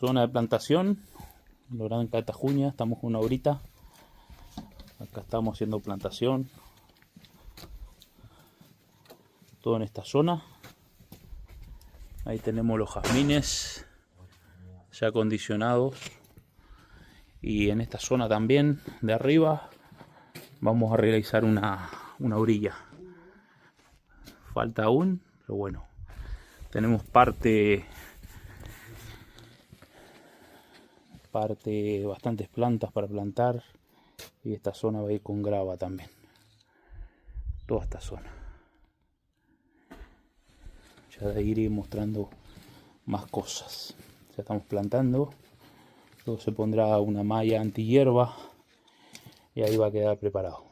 Zona de plantación, Loranca de Tajuña, estamos con una horita. Acá estamos haciendo plantación. Todo en esta zona. Ahí tenemos los jazmines ya acondicionados. Y en esta zona también, de arriba, vamos a realizar una orilla. Falta aún, pero bueno. Tenemos parte bastantes plantas para plantar. Y esta zona va a ir con grava también. Toda esta zona. Ya de ahí iré mostrando más cosas. Ya estamos plantando. Luego se pondrá una malla antihierba y ahí va a quedar preparado.